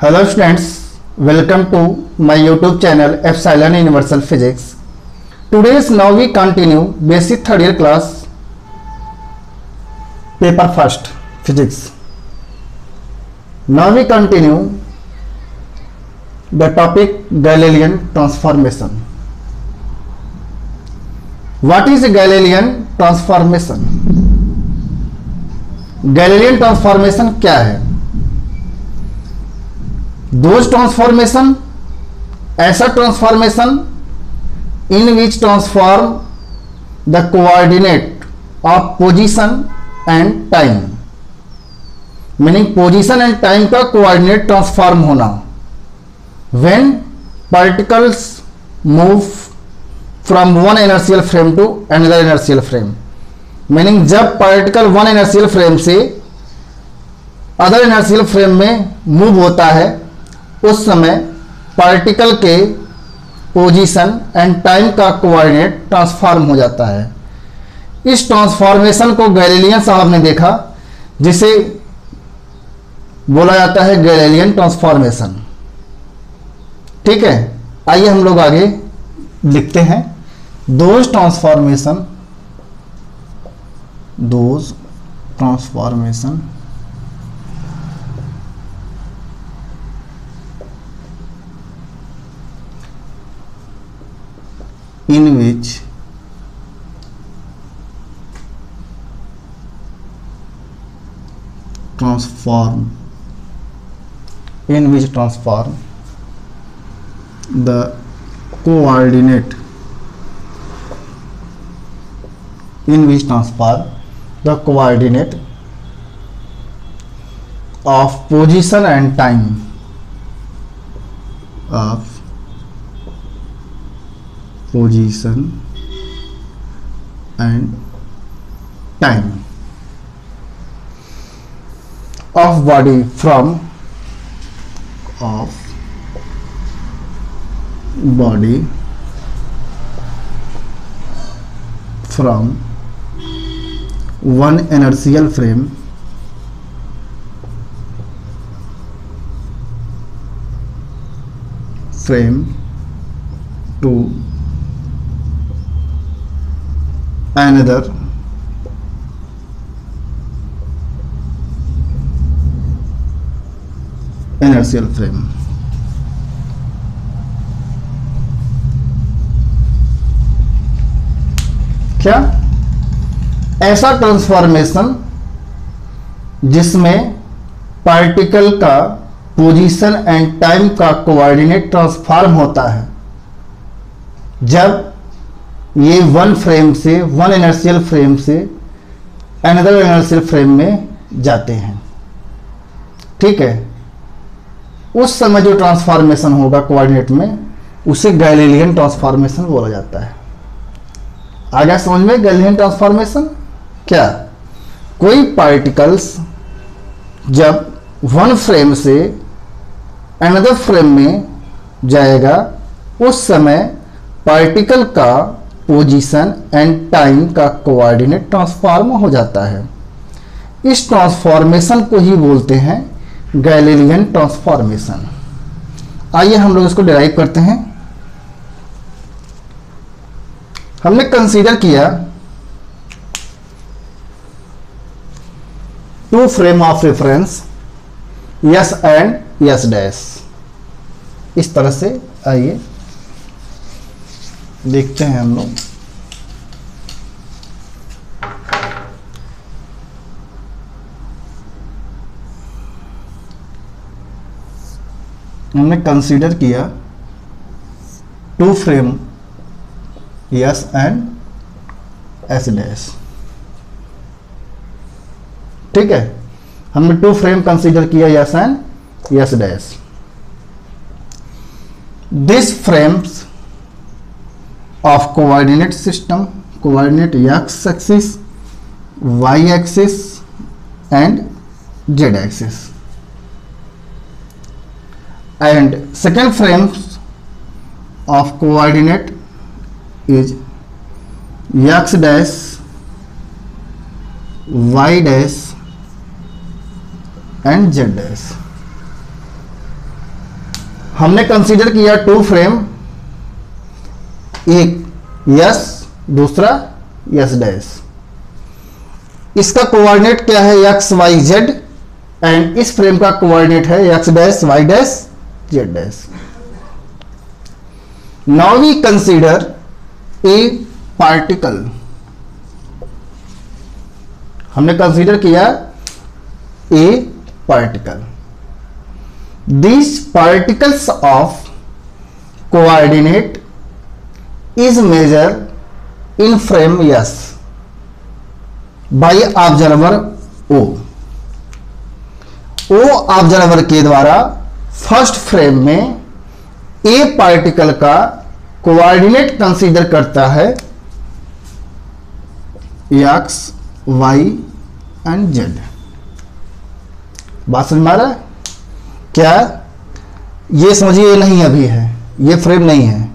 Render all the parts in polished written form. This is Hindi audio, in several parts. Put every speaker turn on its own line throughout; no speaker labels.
Hello students, welcome to my YouTube channel Epsilon Universal Physics. Today's now we continue basic third year class paper first physics. Now we continue the topic Galilean transformation. What is Galilean transformation? Galilean transformation क्या है? Those transformation, ऐसा transformation in which transform the coordinate of position and time, meaning position and time का coordinate transform होना when particles move from one inertial frame to another inertial frame, meaning जब particle one inertial frame से अदर inertial frame में move होता है उस समय पार्टिकल के पोजीशन एंड टाइम का कोऑर्डिनेट ट्रांसफॉर्म हो जाता है। इस ट्रांसफॉर्मेशन को गैलीलियन साहब ने देखा, जिसे बोला जाता है गैलीलियन ट्रांसफॉर्मेशन। ठीक है, आइए हम लोग आगे लिखते हैं। Those transformation in which transform the coordinate of position and time of body from one inertial frame to another inertial frame। क्या ऐसा ट्रांसफॉर्मेशन जिसमें पार्टिकल का पोजीशन एंड टाइम का कोऑर्डिनेट ट्रांसफॉर्म होता है जब ये वन फ्रेम से वन इनर्शियल फ्रेम से अनदर इनर्शियल फ्रेम में जाते हैं। ठीक है, उस समय जो ट्रांसफॉर्मेशन होगा कोऑर्डिनेट में उसे गैलीलियन ट्रांसफॉर्मेशन बोला जाता है। आ गया समझ में गैलीलियन ट्रांसफॉर्मेशन क्या? कोई पार्टिकल्स जब वन फ्रेम से अनदर फ्रेम में जाएगा उस समय पार्टिकल का पोजीशन एंड टाइम का कोऑर्डिनेट ट्रांसफॉर्म हो जाता है। इस ट्रांसफॉर्मेशन को ही बोलते हैं गैलीलियन ट्रांसफॉर्मेशन। आइए हम लोग इसको डिराइव करते हैं। हमने कंसीडर किया two frame of reference S and S dash. इस तरह से आइए देखते हैं हम लोग। हमने कंसीडर किया two frame S and S dash. ठीक है, हमने टू फ्रेम कंसीडर किया S and S dash. This frames of coordinate system, coordinate x axis, y axis and z axis, and second frames of coordinate is x dash, y dash and z dash। हमने कंसीडर किया टू फ्रेम, एक यस दूसरा यस डैश। इसका कोऑर्डिनेट क्या है, एक्स वाई जेड, एंड इस फ्रेम का कोऑर्डिनेट है x dash Y dash Z dash. Now we consider a particle. हमने कंसीडर किया a particle. These particles of coordinate is measured in frame S by observer O. O observer के द्वारा फर्स्ट फ्रेम में A पार्टिकल का कोऑर्डिनेट कंसीडर करता है एक्स वाई एंड जेड। बात समझ में आ रहा है क्या? ये समझिए नहीं अभी है, ये फ्रेम नहीं है।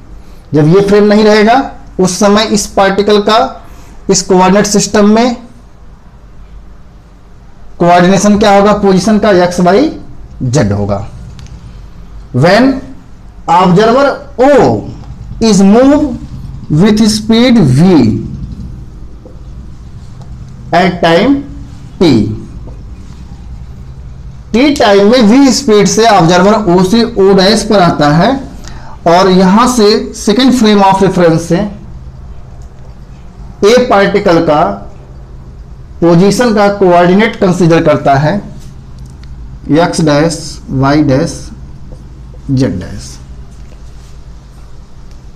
जब ये फ्रेम नहीं रहेगा उस समय इस पार्टिकल का इस कोऑर्डिनेट सिस्टम में कोऑर्डिनेशन क्या होगा, पोजीशन का एक्स वाई जेड होगा। When observer O is move with speed v at time t, t time में v स्पीड से ऑब्जर्वर o से o डैश पर आता है और यहां से सेकेंड फ्रेम ऑफ रेफरेंस से ए पार्टिकल का पोजीशन का कोऑर्डिनेट कंसीडर करता है x dash Y dash Z dash.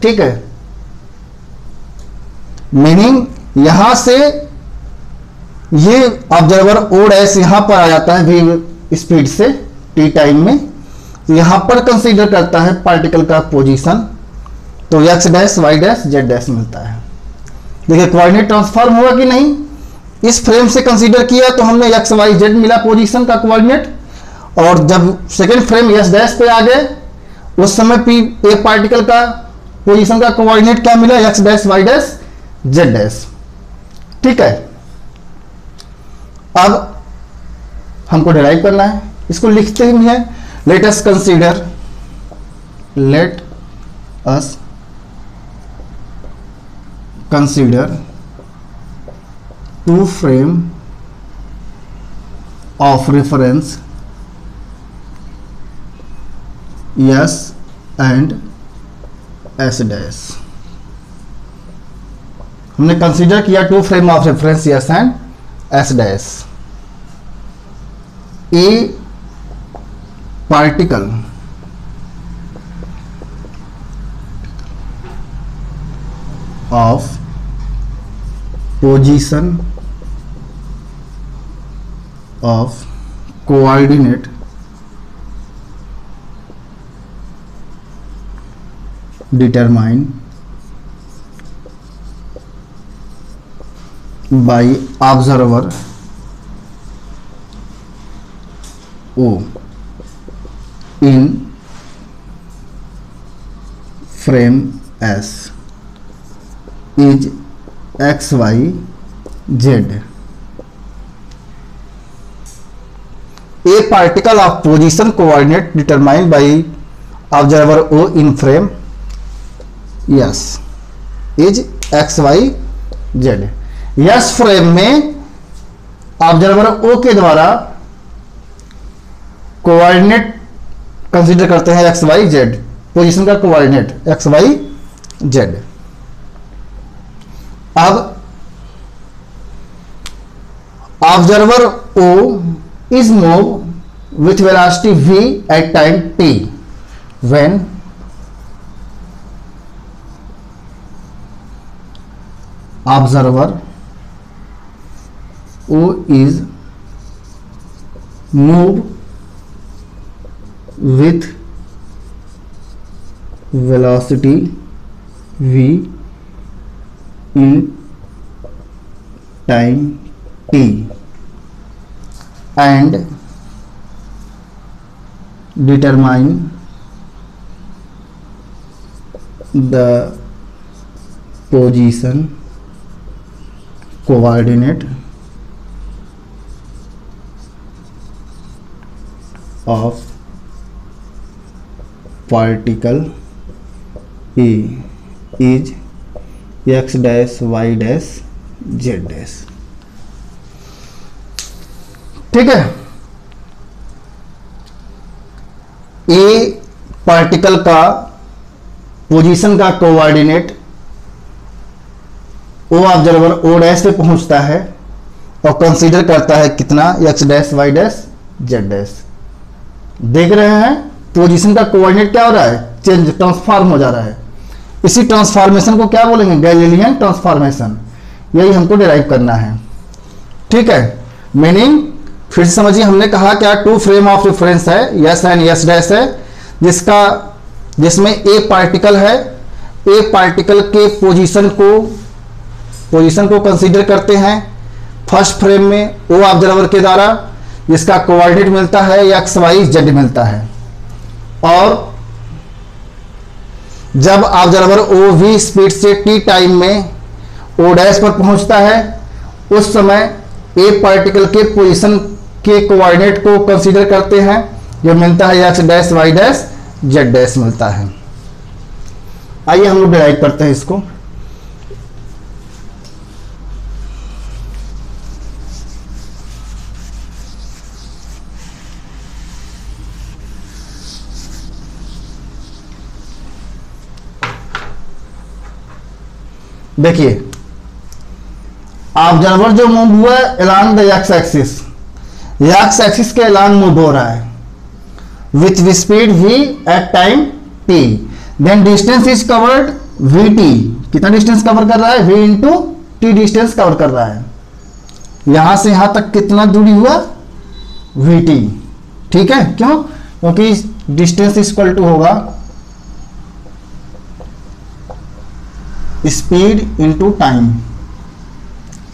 ठीक है, मीनिंग यहां से ये ऑब्जर्वर ओ डैश यहां पर आ जाता है v स्पीड से टी टाइम में, यहां पर कंसीडर करता है पार्टिकल का पोजीशन, तो x dash Y dash Z dash मिलता है। देखिए कोऑर्डिनेट ट्रांसफॉर्म हुआ कि नहीं, इस फ्रेम से कंसीडर किया तो हमने एक्स वाई जेड मिला पोजीशन का कोऑर्डिनेट, और जब सेकेंड फ्रेम एस डैश पे आ गए उस समय पी ए पार्टिकल का पोजीशन का कोऑर्डिनेट क्या मिला, x dash Y dash Z dash. ठीक है, अब हमको डिराइव करना है, इसको लिखते ही है। Let us consider two frame of reference S and S dash. हमने कंसीडर किया two frame of reference S and S dash. A particle of position of coordinate determine by observer O in frame S is x y z। A particle of position coordinate determined by observer O in frame S is x y z। S frame में ऑब्जर्वर O के द्वारा कोऑर्डिनेट कंसीडर करते हैं एक्स वाई जेड, पोजीशन का कोऑर्डिनेट एक्स वाई जेड। अब observer O is move with velocity v at time t when observer O is move with velocity v in time t and determine the position coordinate of particle E is x dash y dash z dash. ठीक है, ए पार्टिकल का पोजीशन का कोऑर्डिनेट ओ ऑब्जर्वर ओ डैश पे पहुंचता है और कंसीडर करता है कितना, x dash y dash z dash. देख रहे हैं पोजीशन का कोऑर्डिनेट क्या हो रहा है, चेंज, ट्रांसफॉर्म हो जा रहा है। इसी ट्रांसफॉर्मेशन को क्या बोलेंगे, गैलीलियन ट्रांसफॉर्मेशन। यही हमको डिराइव करना है। ठीक है, मीनिंग फिर से समझिए, हमने कहा क्या, टू फ्रेम ऑफ रेफरेंस है, यस एंड यस डैश है, जिसमें ए पार्टिकल है, ए पार्टिकल के पोजीशन को कंसीडर करते हैं फर्स्ट फ्रेम में ओ ऑब्जर्वर के द्वारा, जिसका कोऑर्डिनेट मिलता है एक्स वाई जेड मिलता है। और जब ऑब्जर्वर ओ वी स्पीड से टी टाइम में ओ डैश पर पहुंचता है, उस समय ए पार्टिकल के पोजीशन के कोऑर्डिनेट को कंसीडर करते हैं, जो मिलता है x dash Y dash Z dash मिलता है। आइए हम लोग डिराइव करते हैं इसको। देखिए, ऑब्जर्वर जो मूव हुआ है along the x axis, x axis के अलोंग मूव हो रहा है with speed v at time t, then distance is covered vt। कितना डिस्टेंस कवर कर रहा है, v into t distance cover कर रहा है। यहां से यहां तक कितना दूरी हुआ, vt। ठीक है, क्यों, क्योंकि डिस्टेंस इक्वल टू होगा स्पीड इंटू टाइम,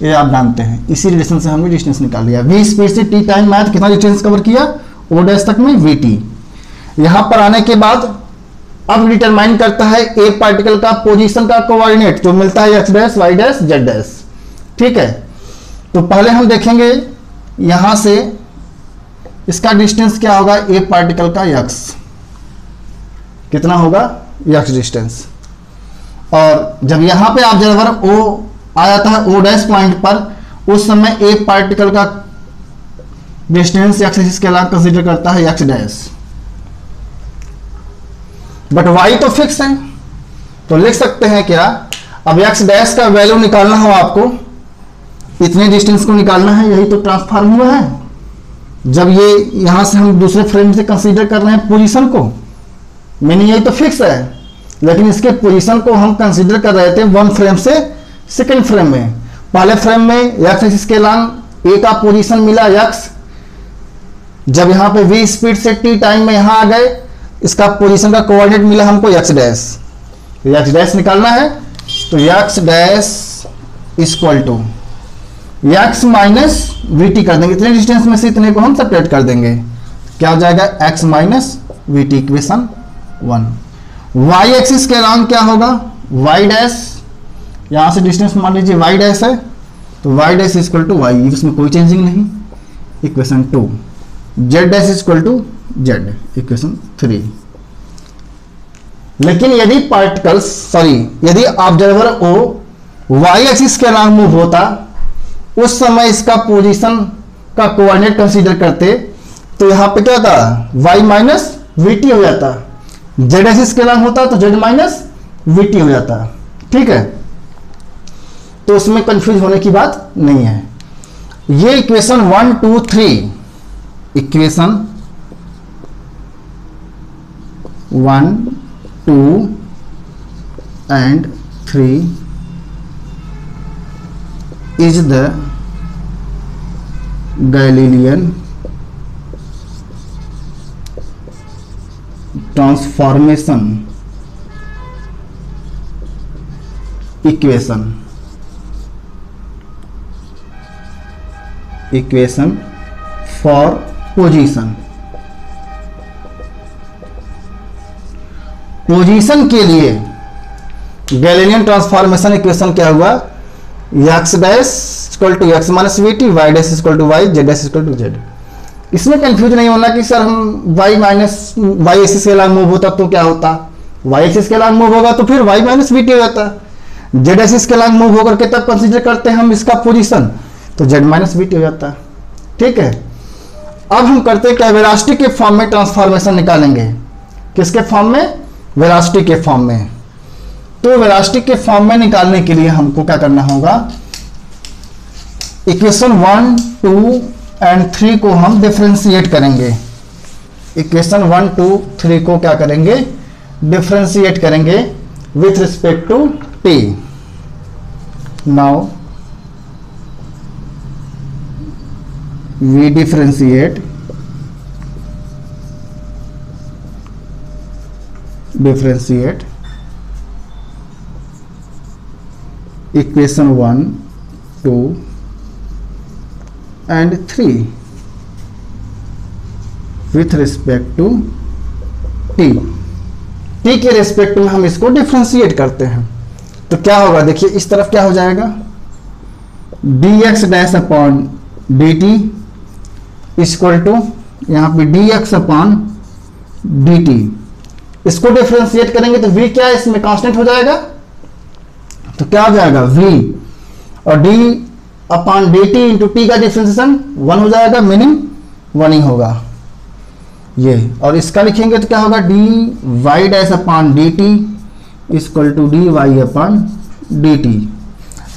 ये आप जानते हैं। इसी रिलेशन से हमने डिस्टेंस निकाल लिया। v स्पीड से t टाइम में कितना डिस्टेंस कवर किया, ओ डैश तक में vt। यहां पर आने के बाद अब डिटरमाइन करता है ए पार्टिकल का पोजीशन का कोऑर्डिनेट, जो मिलता है x dash y dash z dash. ठीक है, तो पहले हम देखेंगे यहां से इसका डिस्टेंस क्या होगा, ए पार्टिकल का x कितना होगा, x डिस्टेंस। और जब यहां पे ऑब्जर्वर ओ आ जाता है ओ डैश पॉइंट पर, उस समय ए पार्टिकल का डिस्टेंस एक्स एक्सिस के अलावा कंसीडर करता है एक्स डैश। बट वाई तो फिक्स है, तो लिख सकते हैं क्या, अब एक्स डैश का वैल्यू निकालना हो आपको, इतने डिस्टेंस को निकालना है, यही तो ट्रांसफॉर्म हुआ है। जब ये यहां से हम दूसरे फ्रेम से कंसीडर कर रहे हैं पोजीशन को, मीनिंग यही तो फिक्स है, लेकिन इसके पोजीशन को हम कंसीडर कर रहे थे वन फ्रेम से सेकंड फ्रेम में। पहले फ्रेम में एक्स एक्सिस के अलोंग ए का पोजीशन मिला एक्स, जब यहां पे v स्पीड से t टाइम में यहां आ गए, इसका पोजीशन का कोऑर्डिनेट मिला हमको x डैश। x डैश निकालना है, तो x dash equal to x minus vt कर देंगे। इतने डिस्टेंस में से इतने को हम सेपरेट कर देंगे, क्या हो जाएगा, x minus vt, equation 1। y axis के अलोंग क्या होगा, y डैश, यहां से डिस्टेंस मान लीजिए y डैश है, तो y dash equal to y, इसमें कोई चेंजिंग नहीं, equation 2। z dash equal to z, equation 3। लेकिन यदि यदि ऑब्जर्वर ओ y एक्सिस के अलोंग मूव होता, उस समय इसका पोजीशन का कोऑर्डिनेट कंसीडर करते, तो यहां पे क्या था, y माइनस vt हो जाता। z एक्सिस के अलोंग होता तो z माइनस vt हो जाता। ठीक है, तो उसमें कंफ्यूज होने की बात नहीं है। ये equation 1 2 3, equation 1 2 and 3 is the Galilean transformation equation for position. Position के लिए गैलीलियन ट्रांसफॉर्मेशन इक्वेशन क्या हुआ, x dash equal to x minus v t, y dash equal to y, z dash equal to z. इसमें कंफ्यूज नहीं होना कि सर हम y माइनस वाई एक्सिस के लॉन्ग मूव होता तो क्या होता, y एक्सिस के लॉन्ग मूव होगा तो फिर y माइनस वी टी हो जाता, z एक्सिस के लॉन्ग मूव होकर के तब कंसीडर करते हैं हम इसका पोजीशन, तो z माइनस वी टी हो जाता। ठीक है, अब हम करते हैं क्या, वेलोसिटी के फॉर्म में ट्रांसफॉर्मेशन निकालेंगे। किसके फॉर्म में, वेलोसिटी के फॉर्म में। तो वेलोसिटी के फॉर्म में निकालने के लिए हमको क्या करना होगा, इक्वेशन 1, 2 एंड 3 को हम डिफरेंशिएट करेंगे। इक्वेशन 1, 2, 3 को क्या करेंगे, डिफरेंशिएट करेंगे with respect to t। Now we differentiate equation 1, 2 and 3 with respect to t के रेस्पेक्ट में हम इसको डिफरेंशिएट करते हैं। तो क्या होगा, देखिए इस तरफ क्या हो जाएगा, dx dash upon dt equal to यहाँ पे dx अपॉन dt। इसको डिफरेंशिएट करेंगे तो v क्या है, इसमें कांस्टेंट हो जाएगा, तो क्या हो जाएगा v, और d upon dt into T का डिफरेंशिएशन 1 हो जाएगा, मीनिंग 1 ही होगा ये। और इसका लिखेंगे तो क्या होगा, dy dash upon dt equal to dy upon dt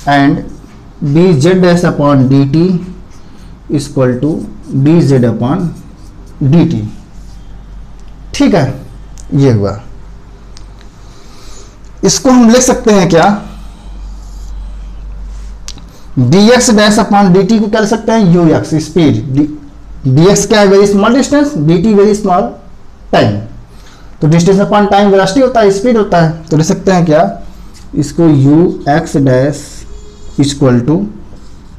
and dz dash upon dt equal to dz upon dt। ठीक है, ये हुआ। इसको हम लिख सकते हैं क्या, dx डैश अपॉन dt को क्या लिख सकते हैं, ux स्पीड, dx क्या है, very small distance, dt very small time. तो डिस्टेंस अपॉन टाइम वेलोसिटी होता है, स्पीड होता है। तो लिख सकते हैं क्या, इसको ux dash equal to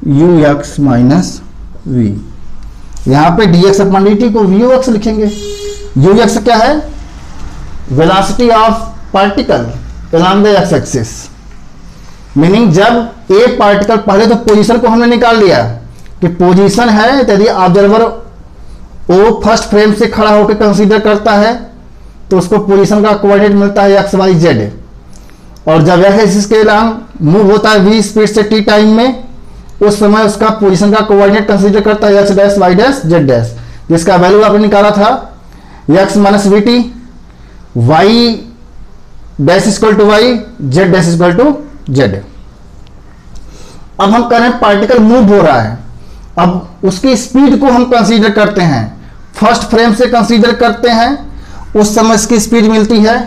ux minus v। यहाँ पे dx अपॉन dt को vux लिखेंगे। ux क्या है, velocity of particle along the x axis, meaning जब एक पार्टिकल, पहले तो पोजीशन को हमने निकाल लिया कि पोजीशन है, यदि ऑब्जर्वर ओ फर्स्ट फ्रेम से खड़ा होकर कंसीडर करता है तो उसको पोजीशन का कोऑर्डिनेट मिलता है एक्स वाई जेड, और जब x एक्सिस के अलोंग मूव होता है v स्पीड से t टाइम में, उस समय उसका पोजीशन का कोऑर्डिनेट कंसीडर करता है x dash y dash z dash, जिसका वैल्यू आपने निकाला था x minus v t, y dash equal to y, z dash equal to z। अब हम कह रहे हैं पार्टिकल मूव हो रहा है, अब उसकी स्पीड को हम कंसीडर करते हैं, फर्स्ट फ्रेम से कंसीडर करते हैं, उस समय इसकी स्पीड मिलती है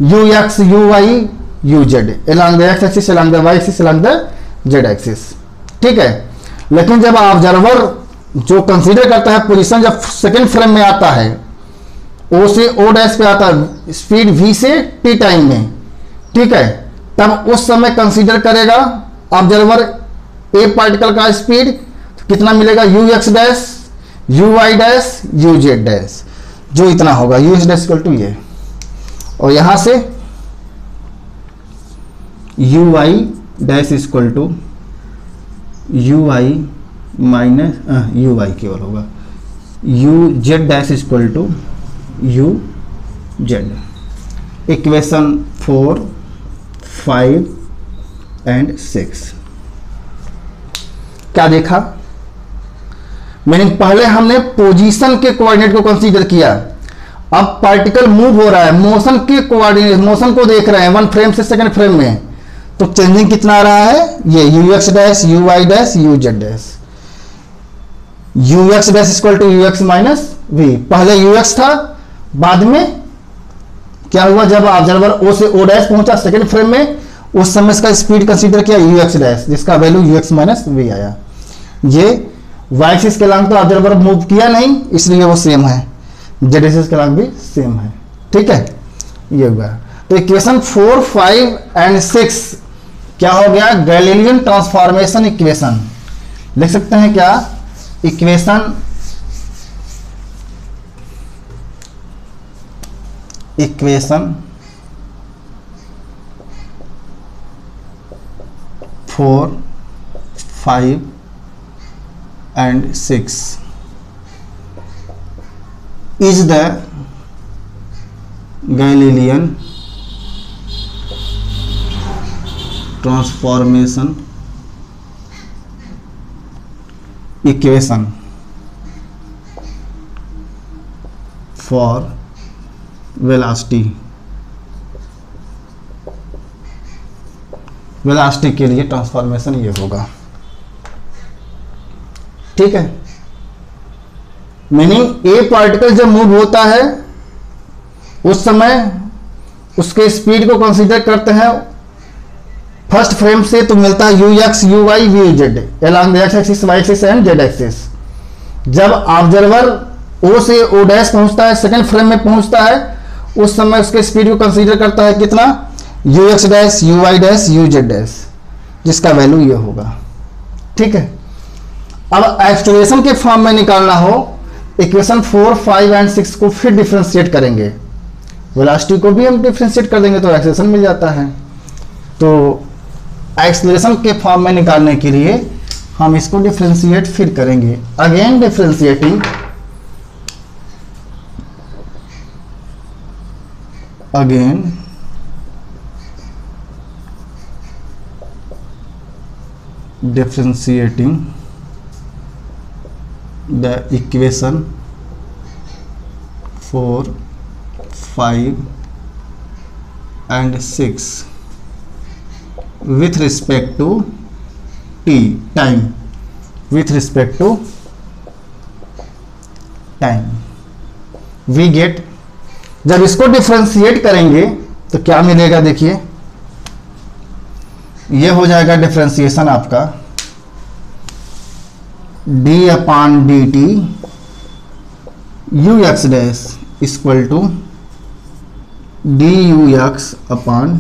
ux uy uz along the x axis, along the y axis, along the z axis. ठीक है, लेकिन जब ऑब्जर्वर जो कंसीडर करता है पोजीशन, जब सेकेंड फ्रेम में आता है, o से o डैश पे आता है, स्पीड v से t टाइम में, ठीक है, तब उस समय कंसीडर करेगा ऑब्जर्वर ए पार्टिकल का स्पीड, तो कितना मिलेगा, ux dash uy dash uz dash, जो इतना होगा ux डैश इक्वल टू ये, और यहां से uy dash equal to uy minus uy केवल होगा, uz dash equal to uz। Equation 4, 5 and 6 क्या देखा, मीनिंग पहले हमने पोजीशन के कोऑर्डिनेट को कंसीडर किया, अब पार्टिकल मूव हो रहा है, मोशन के कोऑर्डिनेट, मोशन को देख रहे हैं वन फ्रेम से सेकंड फ्रेम में, तो चेंजिंग कितना आ रहा है, ये ux dash uy dash uz dash, ux dash equal to ux minus v। पहले ux था, बाद में क्या हुआ, जब ऑब्जर्वर o से o डैश पहुंचा सेकंड फ्रेम में, उस समय इसका स्पीड कंसीडर किया ux डैश, जिसका वैल्यू ux माइनस v आया। ये y एक्सिस के अलोंग तो ऑब्जर्वर मूव किया नहीं, इसलिए वो सेम है, z एक्सिस के अलोंग भी सेम है। ठीक है, ये हुआ। तो इक्वेशन 4, 5 एंड 6 क्या हो गया, गैलीलियन ट्रांसफॉर्मेशन इक्वेशन। लिख सकते हैं क्या, equation 4, 5 and 6 is the Galilean transformation equation for velocity। Velocity के लिए ट्रांसफॉर्मेशन ये होगा, ठीक है। मीनिंग ए पार्टिकल जब मूव होता है उस समय उसके स्पीड को कंसीडर करते हैं फर्स्ट फ्रेम से, तो मिलता है U X U Y V Z along the x axis Y axis and Z axis. जब ऑब्जर्वर ओ से ओ डैश पहुंचता है, सेकंड फ्रेम में पहुंचता है, उस समय उसके स्पीड को कंसीडर करता है कितना, U X dash U Y dash U Z dash, जिसका वैल्यू ये होगा, ठीक है। अब एक्सेलरेशन के फॉर्म में निकालना हो, इक्वेशन 4, 5 एंड 6 को फिर डिफरेंशिएट करेंगे, वेलोसिटी को भी हम डिफरेंशिएट कर देंगे तो एक्सेलरेशन मिल जाता है। तो एक्सेलरेशन के फॉर्म में निकालने के लिए हम इसको डिफरेंशिएट फिर करेंगे, again differentiating, again differentiating the equation 4, 5 and 6 with respect to time, with respect to time we get, जब इसको डिफरेंशिएट करेंगे तो क्या मिलेगा, देखिए ये हो जाएगा डिफरेंशिएशन आपका d upon D T U X dash equal to D U X upon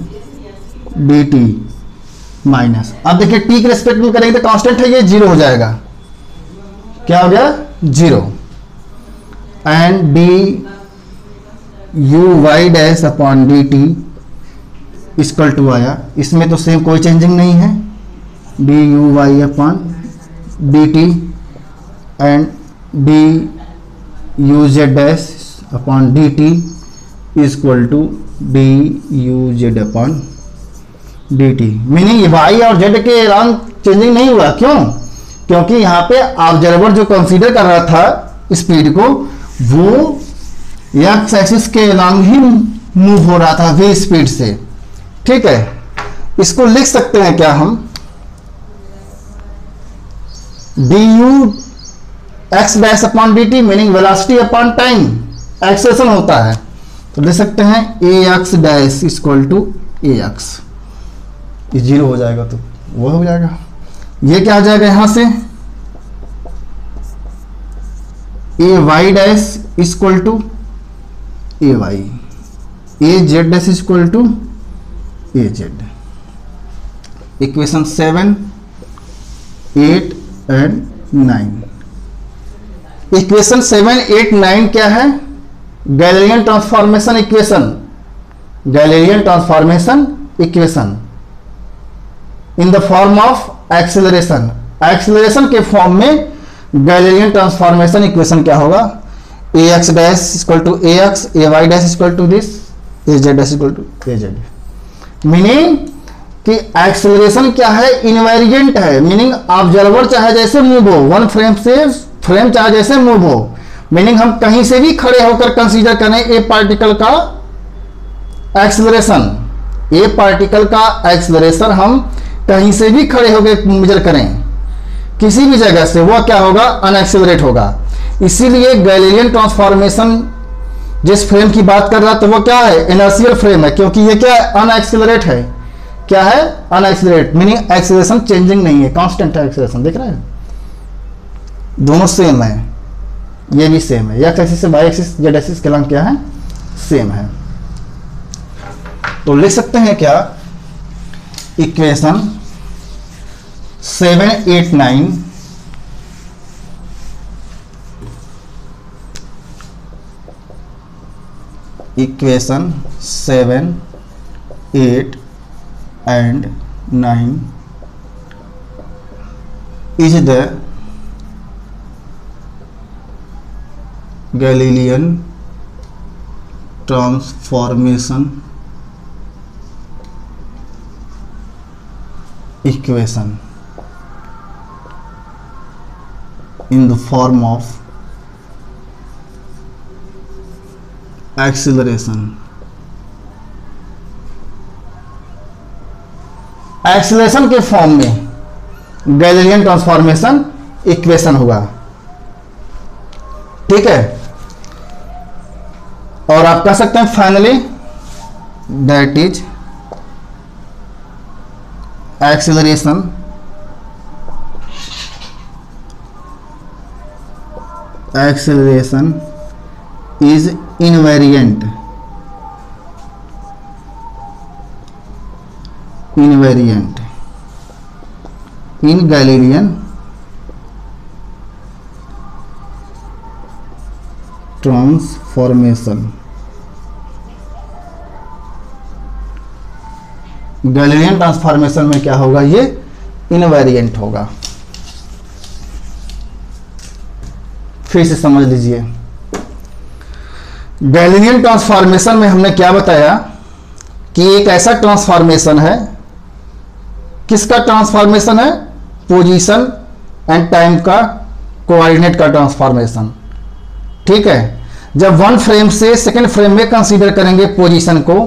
D T minus, अब देखिए t के रेस्पेक्ट में करेंगे तो कांस्टेंट है, ये 0 हो जाएगा, क्या हो गया 0, and D U Y dash upon D T equal to आया, इसमें तो सेम कोई चेंजिंग नहीं है, D U Y upon D T and D U Z dash upon D T equal to D U Z upon D T. Meaning Y और जेड के रंग चेंजिंग नहीं हुआ, क्यों, क्योंकि यहाँ पे ऑब्जर्वर जो कंसीडर कर रहा था स्पीड को, वो एक्स एक्सिस के अलॉन्ग ही मूव हो रहा था वे स्पीड से, ठीक है। इसको लिख सकते हैं क्या हम, D U X dash upon D T meaning velocity upon time acceleration होता है, तो लिख सकते हैं A X dash equal to A X, ये 0 हो जाएगा तो वो हो जाएगा, ये क्या आ जाएगा यहां से A Y dash equal to A Y, A Z dash equal to A Z. Equation 7, 8 and 9, equation 7, 8, 9 क्या है, Galilean transformation equation, Galilean transformation equation in the form of acceleration, acceleration के फॉर्म में गैलीलियन ट्रांसफॉर्मेशन इक्वेशन क्या होगा, A X dash equal to A X, A Y dash equal to this, A Z dash equal to A Z. Meaning कि एक्सेलरेशन क्या है, इनवेरिएंट है, मीनिंग ऑब्जर्वर चाहे जैसे मूव हो, वन फ्रेम से फ्रेम चाहे जैसे मूव हो, मीनिंग हम कहीं से भी खड़े होकर कंसीडर करें ए पार्टिकल का एक्सेलरेशन, ए पार्टिकल का एक्सेलरेशन हम कहीं से भी खड़े होकर मेजर करें किसी भी जगह से, वो क्या होगा, अनएक्सेलरेट होगा। इसीलिए गैलीलियन ट्रांसफॉर्मेशन जिस फ्रेम की बात कर रहा तो वो क्या है, इनर्शियल फ्रेम है, क्योंकि ये क्या है, अनएक्सेलरेट है, क्या है, अनएक्सेलरेट, मीनिंग एक्सेलरेशन चेंजिंग नहीं है, कांस्टेंट है एक्सेलरेशन, देख रहे हैं दोनों सेम है, ये भी सेम है, एक्स एक्सिस से वाई एक्सिस जेड एक्सिस के लंग क्या है, सेम है। तो लिख सकते हैं क्या, equation 7, 8, 9 equation 7, 8 and 9 is the Galilean transformation equation in the form of acceleration. Acceleration के फॉर्म में गैलीलियन ट्रांसफॉर्मेशन इक्वेशन होगा, ठीक है। और आप कह सकते हैं finally that is acceleration is invariant in Galilean transformation. Galilean transformation में क्या होगा, ये इनवेरिएंट होगा। फिर से समझ लीजिए, गैलीलियन ट्रांसफॉर्मेशन में हमने क्या बताया कि एक ऐसा ट्रांसफॉर्मेशन है, किसका ट्रांसफॉर्मेशन है, पोजीशन एंड टाइम का कोऑर्डिनेट का ट्रांसफॉर्मेशन, ठीक है। जब वन फ्रेम से सेकेंड फ्रेम में कंसीडर करेंगे पोजीशन को,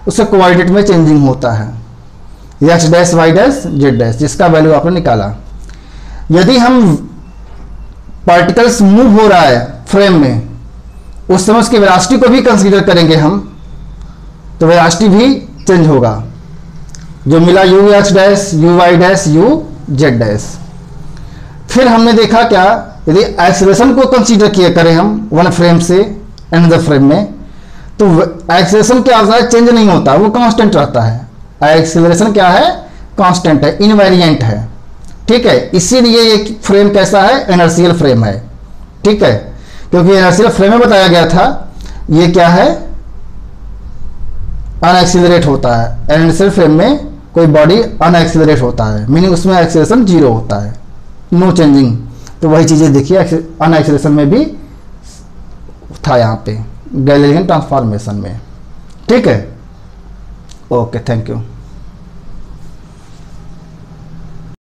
उससे कोऑर्डिनेट में चेंजिंग होता है, x dash Y dash Z dash, जिसका वैल्यू आपने निकाला। यदि हम पार्टिकल्स मूव हो रहा है फ्रेम में, उस समय उसकी वेलोसिटी को भी कंसीडर करेंगे हम, तो वेलोसिटी भी चेंज होगा, जो मिला U X dash U Y dash U Z dash. फिर हमने देखा क्या, यदि एक्सीलरेशन को कंसीडर किया करें हम वन फ्रेम से अनदर फ्रेम में, तो एक्सीलरेशन क्या होता है, चेंज नहीं होता, वो कांस्टेंट रहता है। एक्सीलरेशन क्या है, कांस्टेंट है, इनवेरिएंट है, ठीक है। इसीलिए ये फ्रेम कैसा है, इनर्शियल फ्रेम है, ठीक है, क्योंकि इनर्शियल फ्रेम में बताया गया था ये क्या है, अनएक्सीलरेट होता है। इनर्शियल फ्रेम में कोई बॉडी अनएक्सीलरेट होता है, मीनिंग उसमें एक्सीलरेशन जीरो होता है, नो चेंजिंग। तो वही चीजें देखिए अनएक्सीलरेशन में भी था यहाँ पे गैलीलियन ट्रांसफॉर्मेशन में, ठीक है। Okay, thank you.